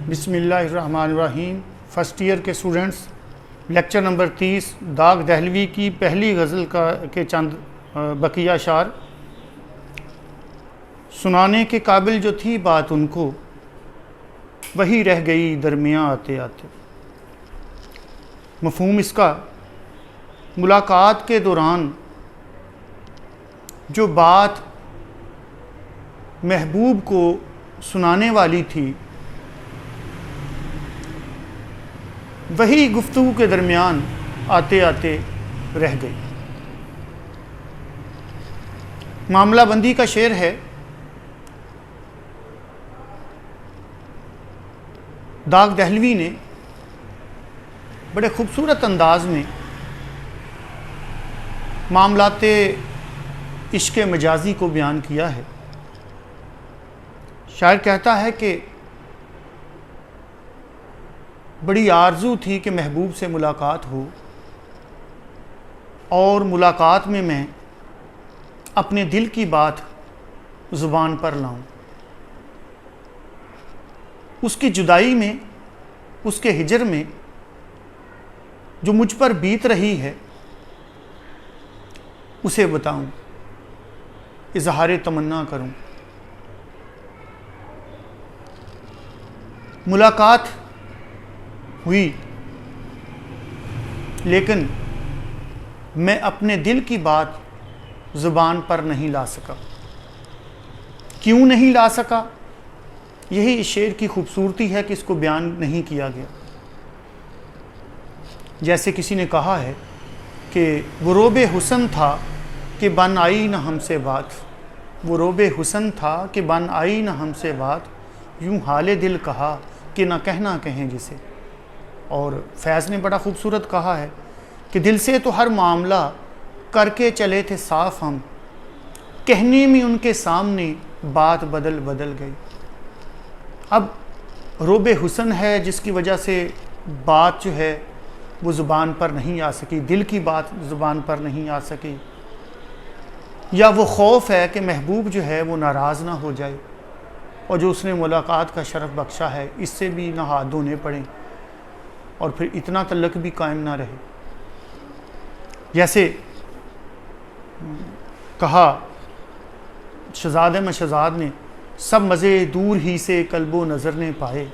بسم اللہ الرحمن الرحیم۔ فرسٹ ایئر کے اسٹوڈنٹس، لیکچر نمبر 30 داغ دہلوی کی پہلی غزل کے چند بقیہ اشعار۔ سنانے کے قابل جو تھی بات ان کو، وہی رہ گئی درمیاں آتے آتے۔ مفہوم اس کا، ملاقات کے دوران جو بات محبوب کو سنانے والی تھی، وہی گفتگو کے درمیان آتے آتے رہ گئی۔ معاملہ بندی کا شعر ہے۔ داغ دہلوی نے بڑے خوبصورت انداز میں معاملات عشق مجازی کو بیان کیا ہے۔ شاعر کہتا ہے کہ بڑی آرزو تھی کہ محبوب سے ملاقات ہو، اور ملاقات میں میں اپنے دل کی بات زبان پر لاؤں۔ اس کی جدائی میں، اس کے ہجر میں جو مجھ پر بیت رہی ہے، اسے بتاؤں، اظہار تمنا کروں۔ ملاقات ہوئی، لیکن میں اپنے دل کی بات زبان پر نہیں لا سکا۔ کیوں نہیں لا سکا؟ یہی اس شعر کی خوبصورتی ہے کہ اس کو بیان نہیں کیا گیا۔ جیسے کسی نے کہا ہے کہ وہ روب حسن تھا کہ بن آئی نہ ہم سے بات، وہ روب حسن تھا کہ بن آئی نہ ہم سے بات، یوں حال دل کہا کہ نہ کہنا کہیں جسے۔ اور فیض نے بڑا خوبصورت کہا ہے کہ دل سے تو ہر معاملہ کر کے چلے تھے صاف ہم، کہنے میں ان کے سامنے بات بدل بدل گئی۔ اب روب حسن ہے جس کی وجہ سے بات جو ہے وہ زبان پر نہیں آ سکی، دل کی بات زبان پر نہیں آ سکی، یا وہ خوف ہے کہ محبوب جو ہے وہ ناراض نہ ہو جائے، اور جو اس نے ملاقات کا شرف بخشا ہے اس سے بھی نہ ہاتھ دھونے پڑیں اور پھر اتنا تعلق بھی قائم نہ رہے۔ جیسے کہا شہزاد احمد شہزاد نے، سب مزے دور ہی سے قلب و نظر نے پائے،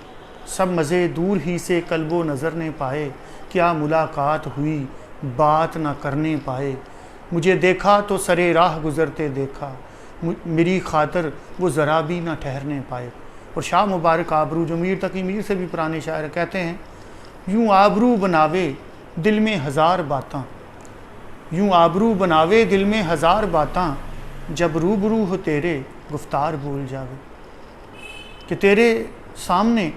سب مزے دور ہی سے قلب و نظر نے پائے، کیا ملاقات ہوئی بات نہ کرنے پائے، مجھے دیکھا تو سرے راہ گزرتے دیکھا، میری خاطر وہ ذرا بھی نہ ٹھہرنے پائے۔ اور شاہ مبارک آبرو جو میر تقی میر سے بھی پرانے شاعر کہتے ہیں، یوں آبرو بناوے دل میں ہزار باتاں، یوں آبرو بناوے دل میں ہزار باتاں، جب روبرو ہو تیرے گفتار بول جاوے۔ کہ تیرے سامنے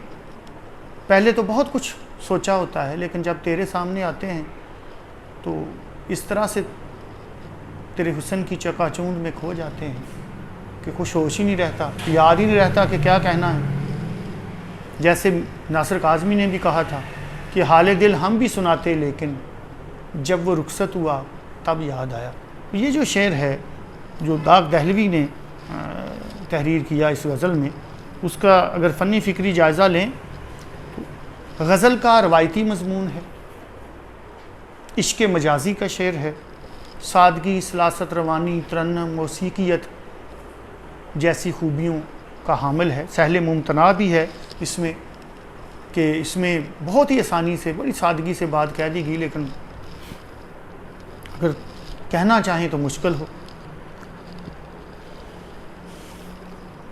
پہلے تو بہت کچھ سوچا ہوتا ہے، لیکن جب تیرے سامنے آتے ہیں تو اس طرح سے تیرے حسن کی چکا چوند میں کھو جاتے ہیں کہ کچھ ہوش ہی نہیں رہتا، یاد ہی نہیں رہتا کہ کیا کہنا ہے۔ جیسے ناصر کاظمی نے بھی کہا تھا کہ حال دل ہم بھی سناتے، لیکن جب وہ رخصت ہوا تب یاد آیا۔ یہ جو شعر ہے جو داغ دہلوی نے تحریر کیا اس غزل میں، اس کا اگر فنی فکری جائزہ لیں تو غزل کا روایتی مضمون ہے، عشق مجازی کا شعر ہے، سادگی، سلاست، روانی، ترنم، موسیقیت جیسی خوبیوں کا حامل ہے۔ سہل ممتنع بھی ہے اس میں، کہ اس میں بہت ہی آسانی سے بڑی سادگی سے بات کہہ دی گئی، لیکن اگر کہنا چاہیں تو مشکل ہو۔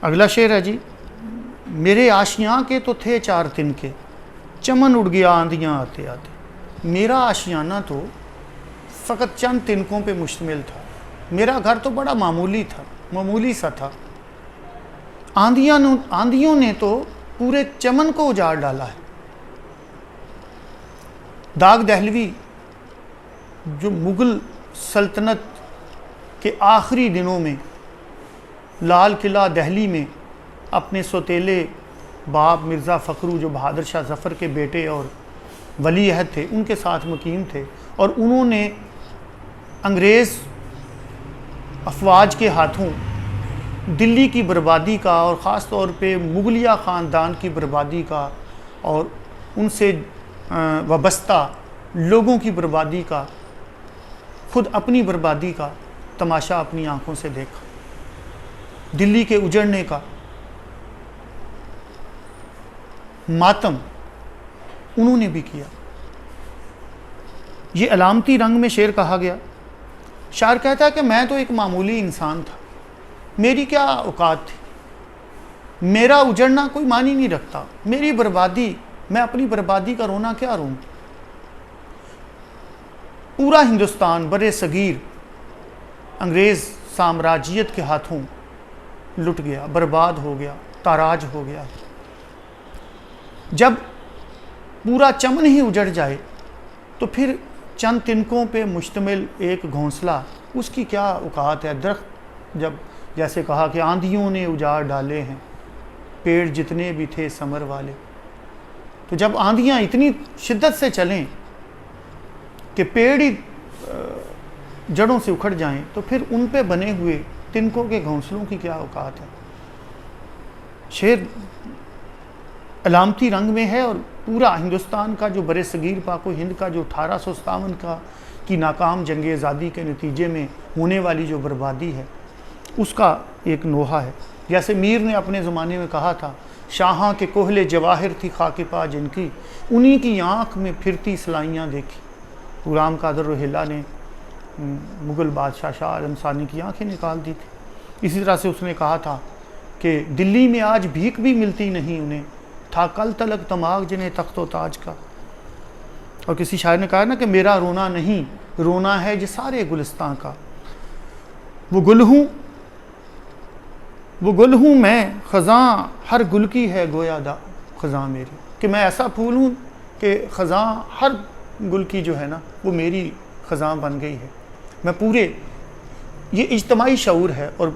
اگلا شعر ہے جی، میرے آشیاں کے تو تھے چار تنکے، چمن اڑ گیا آندیاں آتے آتے۔ میرا آشیانہ تو فقط چند تنکوں پہ مشتمل تھا، میرا گھر تو بڑا معمولی تھا، معمولی سا تھا، آندھیوں نے تو پورے چمن کو اجاڑ ڈالا ہے۔ داغ دہلوی جو مغل سلطنت کے آخری دنوں میں لال قلعہ دہلی میں اپنے سوتیلے باپ مرزا فخرو جو بہادر شاہ ظفر کے بیٹے اور ولی عہد تھے، ان کے ساتھ مقیم تھے، اور انہوں نے انگریز افواج کے ہاتھوں دلی کی بربادی کا اور خاص طور پہ مغلیہ خاندان کی بربادی کا اور ان سے وابستہ لوگوں کی بربادی کا، خود اپنی بربادی کا تماشا اپنی آنکھوں سے دیکھا، دلی کے اجڑنے کا ماتم انہوں نے بھی کیا۔ یہ علامتی رنگ میں شعر کہا گیا۔ شاعر کہتا ہے کہ میں تو ایک معمولی انسان تھا، میری کیا اوقات تھی، میرا اجڑنا کوئی معنی نہیں رکھتا، میری بربادی، میں اپنی بربادی کا رونا کیا روں۔ پورا ہندوستان بر صغیر انگریز سامراجیت کے ہاتھوں لٹ گیا، برباد ہو گیا، تاراج ہو گیا۔ جب پورا چمن ہی اجڑ جائے تو پھر چند تنکوں پہ مشتمل ایک گھونسلہ، اس کی کیا اوقات ہے۔ درخت جب جیسے کہا کہ آندھیوں نے اجاڑ ڈالے ہیں پیڑ جتنے بھی تھے ثمر والے، تو جب آندھیاں اتنی شدت سے چلیں کہ پیڑ ہی جڑوں سے اکھڑ جائیں تو پھر ان پہ بنے ہوئے تنکوں کے گھونسلوں کی کیا اوقات ہے۔ شعر علامتی رنگ میں ہے، اور پورا ہندوستان کا جو بر صغیر پاک و ہند کا جو 1857 کی ناکام جنگ آزادی کے نتیجے میں ہونے والی جو بربادی ہے، اس کا ایک نوحہ ہے۔ جیسے میر نے اپنے زمانے میں کہا تھا، شاہاں کے کوہلے جواہر تھی خاک پا جن کی، انہی کی آنکھ میں پھرتی سلائیاں دیکھی۔ غلام قادر روہیلا نے مغل بادشاہ شاہ عالم ثانی کی آنکھیں نکال دی تھی۔ اسی طرح سے اس نے کہا تھا کہ دلی میں آج بھیک بھی ملتی نہیں انہیں، تھا کل تلک دماغ جنہیں تخت و تاج کا۔ اور کسی شاعر نے کہا نا کہ میرا رونا نہیں، رونا ہے یہ سارے گلستان کا۔ وہ گل ہوں میں، خزاں ہر گل کی ہے گویا خزاں میری، کہ میں ایسا پھول ہوں کہ خزاں ہر گل کی جو ہے نا وہ میری خزاں بن گئی ہے۔ میں پورے، یہ اجتماعی شعور ہے، اور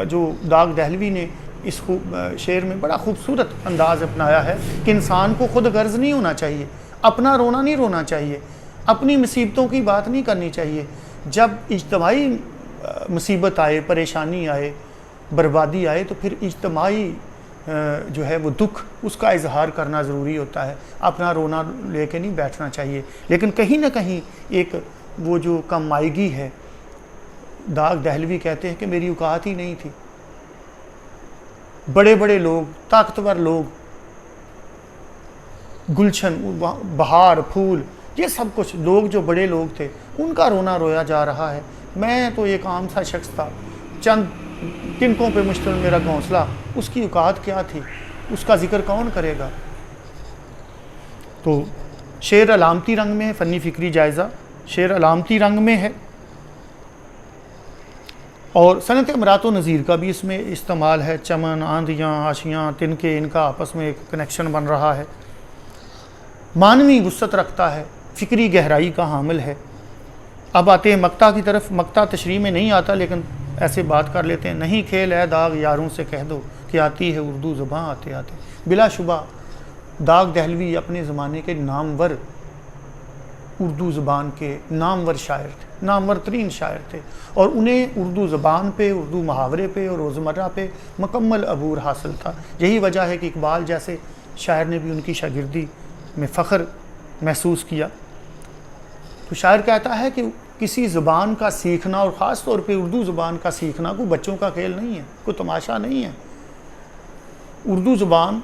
جو داغ دہلوی نے اس شعر میں بڑا خوبصورت انداز اپنایا ہے کہ انسان کو خود غرض نہیں ہونا چاہیے، اپنا رونا نہیں رونا چاہیے، اپنی مصیبتوں کی بات نہیں کرنی چاہیے۔ جب اجتماعی مصیبت آئے، پریشانی آئے، بربادی آئے تو پھر اجتماعی جو ہے وہ دکھ، اس کا اظہار کرنا ضروری ہوتا ہے، اپنا رونا لے کے نہیں بیٹھنا چاہیے۔ لیکن کہیں نہ کہیں ایک وہ جو کم مائیگی ہے، داغ دہلوی کہتے ہیں کہ میری اوقات ہی نہیں تھی۔ بڑے بڑے لوگ، طاقتور لوگ، گلشن، بہار، پھول، یہ سب کچھ لوگ جو بڑے لوگ تھے ان کا رونا رویا جا رہا ہے، میں تو ایک عام سا شخص تھا، چند تنکوں پہ مشتمل میرا گھونسلہ، اس کی اوقات کیا تھی، اس کا ذکر کون کرے گا۔ تو شعر علامتی رنگ میں ہے، فنی فکری جائزہ شعر علامتی رنگ میں ہے، اور صنعت امرات و نظیر کا بھی اس میں استعمال ہے۔ چمن، آندھیاں، آشیاں، تنکے، ان کا آپس میں ایک کنیکشن بن رہا ہے۔ معنوی وسعت رکھتا ہے، فکری گہرائی کا حامل ہے۔ اب آتے ہیں مقطع کی طرف۔ مقطع تشریح میں نہیں آتا لیکن ایسے بات کر لیتے ہیں۔ نہیں کھیل اے داغ یاروں سے کہہ دو کہ آتی ہے اردو زباں آتے آتے۔ بلا شبہ داغ دہلوی اپنے زمانے کے نامور اردو زبان کے نامور شاعر تھے، نامور ترین شاعر تھے، اور انہیں اردو زبان پہ، اردو محاورے پہ اور روزمرہ پہ مکمل عبور حاصل تھا۔ یہی وجہ ہے کہ اقبال جیسے شاعر نے بھی ان کی شاگردی میں فخر محسوس کیا۔ تو شاعر کہتا ہے کہ کسی زبان کا سیکھنا، اور خاص طور پہ اردو زبان کا سیکھنا، کوئی بچوں کا کھیل نہیں ہے، کوئی تماشا نہیں ہے۔ اردو زبان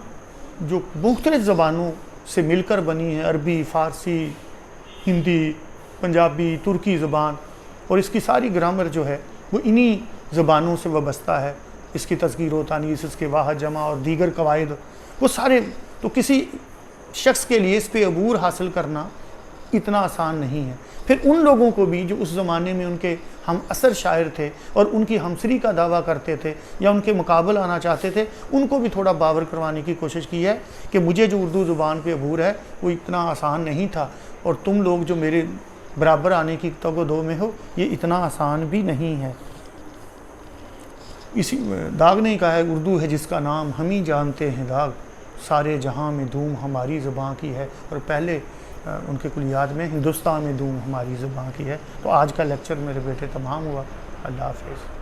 جو مختلف زبانوں سے مل کر بنی ہے، عربی، فارسی، ہندی، پنجابی، ترکی زبان، اور اس کی ساری گرامر جو ہے وہ انہی زبانوں سے وابستہ ہے۔ اس کی تذکیر و تانیث، اس کے واحد جمع اور دیگر قواعد، وہ سارے، تو کسی شخص کے لیے اس پہ عبور حاصل کرنا اتنا آسان نہیں ہے۔ پھر ان لوگوں کو بھی جو اس زمانے میں ان کے ہم اثر شاعر تھے اور ان کی ہمسری کا دعویٰ کرتے تھے یا ان کے مقابل آنا چاہتے تھے، ان کو بھی تھوڑا باور کروانے کی کوشش کی ہے کہ مجھے جو اردو زبان پہ عبور ہے وہ اتنا آسان نہیں تھا، اور تم لوگ جو میرے برابر آنے کی تگ و دو میں ہو، یہ اتنا آسان بھی نہیں ہے۔ اسی داغ نے کہا ہے، اردو ہے جس کا نام ہم ہی جانتے ہیں داغ، سارے جہاں میں دھوم ہماری زباں کی ہے، اور پہلے ان کے کلیات میں ہندوستان میں دھوم ہماری زباں کی ہے۔ تو آج کا لیکچر میرے بیٹے تمام ہوا۔ اللہ حافظ۔